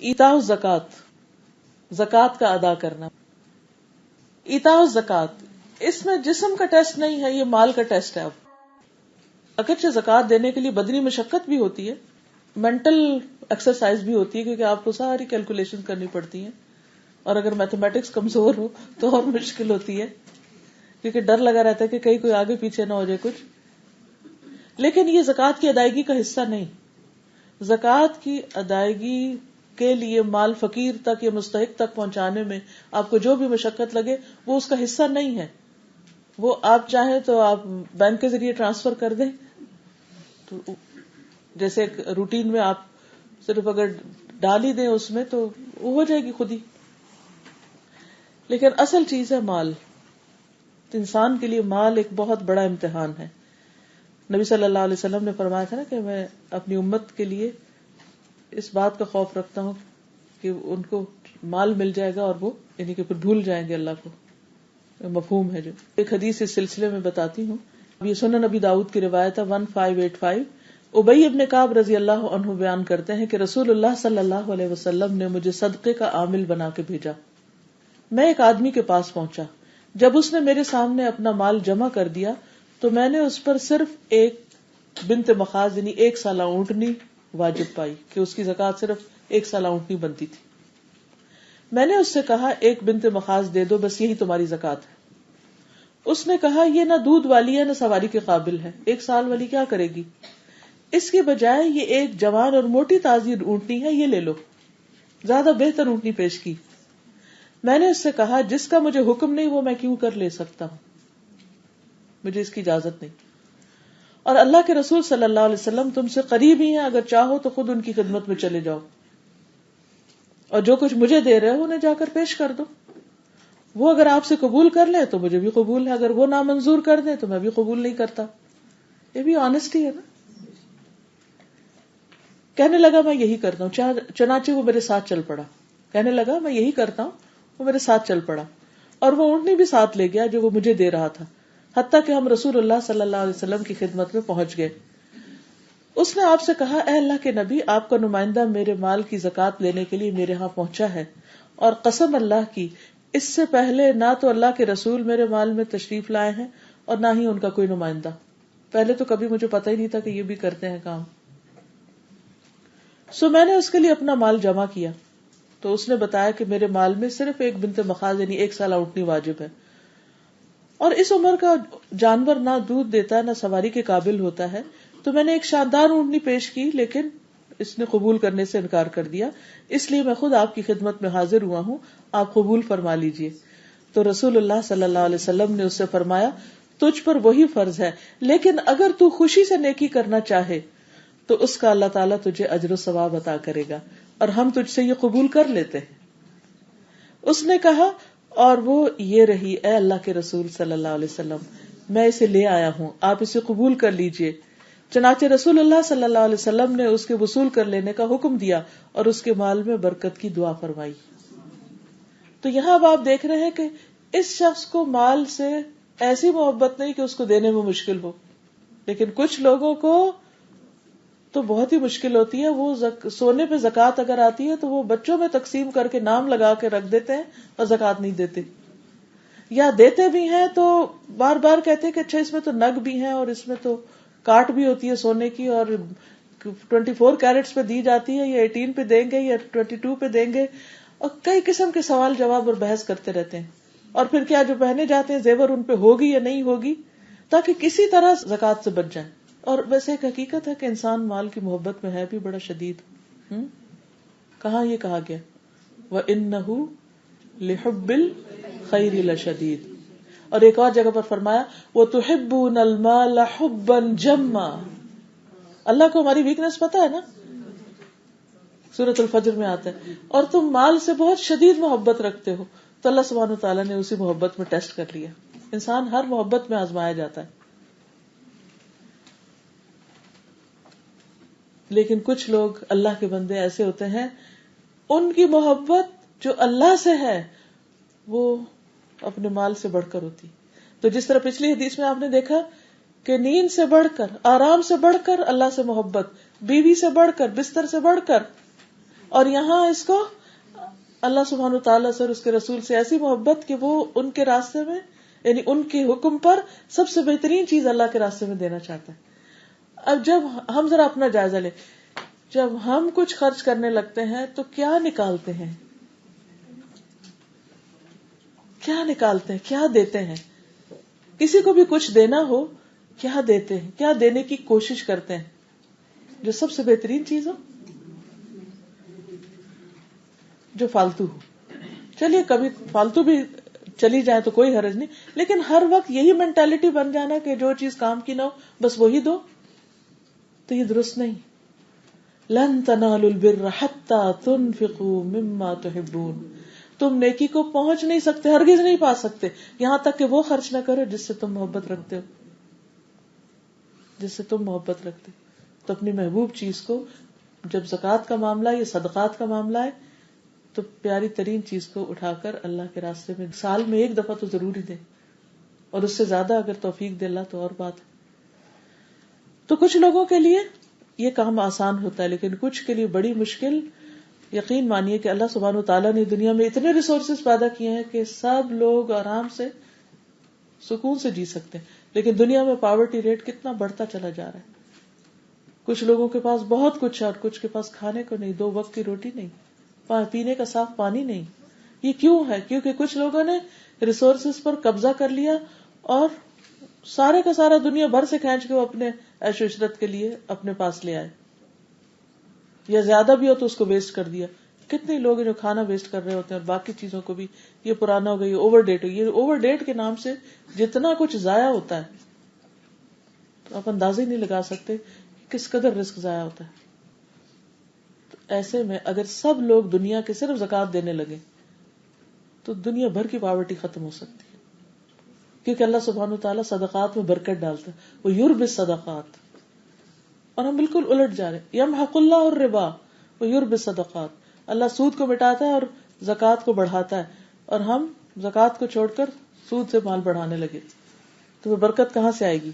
ایتاء الزکات، زکات کا ادا کرنا. ایتاء الزکات اس میں جسم کا ٹیسٹ نہیں ہے، یہ مال کا ٹیسٹ ہے. اب اگرچہ زکات دینے کے لیے بدنی مشقت بھی ہوتی ہے، مینٹل ایکسرسائز بھی ہوتی ہے، کیونکہ آپ کو ساری کیلکولیشن کرنی پڑتی ہیں، اور اگر میتھمیٹکس کمزور ہو تو اور مشکل ہوتی ہے، کیونکہ ڈر لگا رہتا ہے کہ کہیں کوئی آگے پیچھے نہ ہو جائے کچھ. لیکن یہ زکات کی ادائیگی کا حصہ نہیں. زکات کی ادائیگی کے لیے مال فقیر تک یا مستحق تک پہنچانے میں آپ کو جو بھی مشقت لگے وہ اس کا حصہ نہیں ہے. وہ آپ چاہیں تو آپ بینک کے ذریعے ٹرانسفر کر دیں، تو جیسے ایک روٹین میں آپ صرف اگر ڈال ہی دیں اس میں تو وہ ہو جائے گی خود ہی. لیکن اصل چیز ہے مال. انسان کے لیے مال ایک بہت بڑا امتحان ہے. نبی صلی اللہ علیہ وسلم نے فرمایا تھا نا کہ میں اپنی امت کے لیے اس بات کا خوف رکھتا ہوں کہ ان کو مال مل جائے گا اور وہ یعنی کہ پھر بھول جائیں گے اللہ کو. مفہوم ہے جو ایک حدیث اس سلسلے میں بتاتی ہوں. یہ سنن نبی داؤد کی روایت ہے 1585. ابی ابن کعب رضی اللہ عنہ بیان کرتے ہیں کہ رسول اللہ صلی اللہ علیہ وسلم نے مجھے صدقے کا عامل بنا کے بھیجا. میں ایک آدمی کے پاس پہنچا. جب اس نے میرے سامنے اپنا مال جمع کر دیا تو میں نے اس پر صرف ایک بنت مخاض یعنی 1 سالہ اونٹنی واجب پائی کہ اس کی زکات صرف 1 سالہ اونٹنی بنتی تھی. میں نے اس سے کہا 1 بنت مخاض دے دو، بس یہی تمہاری زکات ہے. اس نے کہا یہ نہ دودھ والی ہے نہ سواری کے قابل ہے، 1 سال والی کیا کرے گی؟ اس کے بجائے یہ ایک جوان اور موٹی تازی اونٹنی ہے، یہ لے لو. زیادہ بہتر اونٹنی پیش کی. میں نے اس سے کہا جس کا مجھے حکم نہیں وہ میں کیوں کر لے سکتا ہوں، مجھے اس کی اجازت نہیں. اور اللہ کے رسول صلی اللہ علیہ وسلم تم سے قریب ہی ہیں، اگر چاہو تو خود ان کی خدمت میں چلے جاؤ اور جو کچھ مجھے دے رہے ہو انہیں جا کر پیش کر دو. وہ اگر آپ سے قبول کر لے تو مجھے بھی قبول ہے، اگر وہ نامنظور کر دیں تو میں بھی قبول نہیں کرتا. یہ بھی آنےسٹی ہے نا. کہنے لگا میں یہی کرتا ہوں. چنانچہ وہ میرے ساتھ چل پڑا. کہنے لگا میں یہی کرتا ہوں، وہ میرے ساتھ چل پڑا اور وہ اونٹنی بھی ساتھ لے گیا جو وہ مجھے دے رہا تھا، حتیٰ کہ ہم رسول اللہ صلی اللہ علیہ وسلم کی خدمت میں پہنچ گئے. اس نے آپ سے کہا اے اللہ کے نبی، آپ کا نمائندہ میرے مال کی زکات لینے کے لیے میرے ہاں پہنچا ہے، اور قسم اللہ کی اس سے پہلے نہ تو اللہ کے رسول میرے مال میں تشریف لائے ہیں اور نہ ہی ان کا کوئی نمائندہ. پہلے تو کبھی مجھے پتہ ہی نہیں تھا کہ یہ بھی کرتے ہیں کام. سو میں نے اس کے لیے اپنا مال جمع کیا تو اس نے بتایا کہ میرے مال میں صرف 1 بنت مخاض یعنی 1 سالہ اونٹنی واجب ہے، اور اس عمر کا جانور نہ دودھ دیتا نہ سواری کے قابل ہوتا ہے. تو میں نے ایک شاندار اونٹنی پیش کی لیکن اس نے قبول کرنے سے انکار کر دیا، اس لیے میں خود آپ کی خدمت میں حاضر ہوا ہوں، آپ قبول فرما لیجئے. تو رسول اللہ صلی اللہ علیہ وسلم نے اس سے فرمایا تجھ پر وہی فرض ہے، لیکن اگر تو خوشی سے نیکی کرنا چاہے تو اس کا اللہ تعالیٰ تجھے اجر و ثواب عطا کرے گا، اور ہم تجھ سے یہ قبول کر لیتے ہیں. اس نے کہا اور وہ یہ رہی اے اللہ کے رسول صلی اللہ علیہ وسلم، میں اسے لے آیا ہوں، آپ اسے قبول کر لیجئے. چنانچہ رسول اللہ صلی اللہ علیہ وسلم نے اس کے وصول کر لینے کا حکم دیا اور اس کے مال میں برکت کی دعا فرمائی. تو یہاں اب آپ دیکھ رہے ہیں کہ اس شخص کو مال سے ایسی محبت نہیں کہ اس کو دینے میں مشکل ہو، لیکن کچھ لوگوں کو تو بہت ہی مشکل ہوتی ہے. وہ سونے پہ زکات اگر آتی ہے تو وہ بچوں میں تقسیم کر کے نام لگا کے رکھ دیتے ہیں اور زکات نہیں دیتے، یا دیتے بھی ہیں تو بار بار کہتے ہیں کہ اچھا اس میں تو نگ بھی ہیں اور اس میں تو کاٹ بھی ہوتی ہے سونے کی، اور 24 کیرٹس پہ دی جاتی ہے، یا 18 پہ دیں گے یا 22 پہ دیں گے، اور کئی قسم کے سوال جواب اور بحث کرتے رہتے ہیں. اور پھر کیا جو پہنے جاتے ہیں زیور ان پہ ہوگی یا نہیں ہوگی، تاکہ کسی طرح زکات سے بچ جائیں. اور ویسے ایک حقیقت ہے کہ انسان مال کی محبت میں ہے بھی بڑا شدید. کہاں یہ کہا گیا وَإِنَّهُ لِحُبِّ الْخَيْرِ لَشَدِيدٌ، اور ایک اور جگہ پر فرمایا وَتُحِبُّونَ الْمَالَ حُبًّا جَمًّا. اللہ کو ہماری ویکنس پتا ہے نا، سورۃ الفجر میں آتا ہے، اور تم مال سے بہت شدید محبت رکھتے ہو. تو اللہ سبحانہ وتعالیٰ نے اسی محبت میں ٹیسٹ کر لیا. انسان ہر محبت میں آزمایا جاتا ہے. لیکن کچھ لوگ اللہ کے بندے ایسے ہوتے ہیں ان کی محبت جو اللہ سے ہے وہ اپنے مال سے بڑھ کر ہوتی. تو جس طرح پچھلی حدیث میں آپ نے دیکھا کہ نیند سے بڑھ کر، آرام سے بڑھ کر اللہ سے محبت، بیوی سے بڑھ کر، بستر سے بڑھ کر، اور یہاں اس کو اللہ سبحانہ تعالیٰ سے اور اس کے رسول سے ایسی محبت کہ وہ ان کے راستے میں یعنی ان کے حکم پر سب سے بہترین چیز اللہ کے راستے میں دینا چاہتا ہے. اب جب ہم ذرا اپنا جائزہ لیں, جب ہم کچھ خرچ کرنے لگتے ہیں تو کیا نکالتے ہیں, کیا دیتے ہیں؟ کسی کو بھی کچھ دینا ہو کیا دیتے ہیں, کیا دینے کی کوشش کرتے ہیں جو سب سے بہترین چیز ہو, جو فالتو ہو. چلیے کبھی فالتو بھی چلی جائے تو کوئی حرج نہیں, لیکن ہر وقت یہی مینٹالٹی بن جانا کہ جو چیز کام کی نہ ہو بس وہی دو, تو یہ درست نہیں. لن تنالوا البر حتى تنفقوا مما تحبون, تم نیکی کو پہنچ نہیں سکتے, ہرگز نہیں پا سکتے یہاں تک کہ وہ خرچ نہ کرو جس سے تم محبت رکھتے ہو, جس سے تم محبت رکھتے. تو اپنی محبوب چیز کو, جب زکوٰۃ کا معاملہ ہے یا صدقات کا معاملہ ہے, تو پیاری ترین چیز کو اٹھا کر اللہ کے راستے میں سال میں ایک دفعہ تو ضروری دے, اور اس سے زیادہ اگر توفیق دے اللہ تو اور بات ہے. تو کچھ لوگوں کے لیے یہ کام آسان ہوتا ہے, لیکن کچھ کے لیے بڑی مشکل. یقین مانیے کہ اللہ سبحانہ وتعالیٰ نے دنیا میں اتنے ریسورسز پیدا کیے ہیں کہ سب لوگ آرام سے سکون سے جی سکتے ہیں, لیکن دنیا میں پاورٹی ریٹ کتنا بڑھتا چلا جا رہا ہے. کچھ لوگوں کے پاس بہت کچھ ہے اور کچھ کے پاس کھانے کو نہیں, 2 وقت کی روٹی نہیں, پینے کا صاف پانی نہیں. یہ کیوں ہے؟ کیونکہ کچھ لوگوں نے ریسورسز پر قبضہ کر لیا اور سارے کا سارا دنیا بھر سے کھینچ کے وہ اپنے عیش و عشرت کے لیے اپنے پاس لے آئے, یا زیادہ بھی ہو تو اس کو ویسٹ کر دیا. کتنے لوگ ہیں جو کھانا ویسٹ کر رہے ہوتے ہیں اور باقی چیزوں کو بھی, یہ پرانا ہو گیا, یہ اوور ڈیٹ ہو گیا. یہ اوور ڈیٹ کے نام سے جتنا کچھ ضائع ہوتا ہے تو آپ اندازہ ہی نہیں لگا سکتے کس قدر رزق ضائع ہوتا ہے. تو ایسے میں اگر سب لوگ دنیا کے صرف زکوٰۃ دینے لگے تو دنیا بھر کی پاورٹی ختم ہو سکتی ہے, کیونکہ اللہ سبحانہ وتعالیٰ صدقات میں برکت ڈالتا ہے, وہ یربی الصدقات. اور ہم بالکل الٹ جا رہے ہیں, یمحق اللہ الربا ویربی الصدقات. اللہ سود کو مٹاتا ہے اور زکوٰۃ کو بڑھاتا ہے, اور ہم زکوٰۃ کو چھوڑ کر سود سے مال بڑھانے لگے, تو وہ برکت کہاں سے آئے گی؟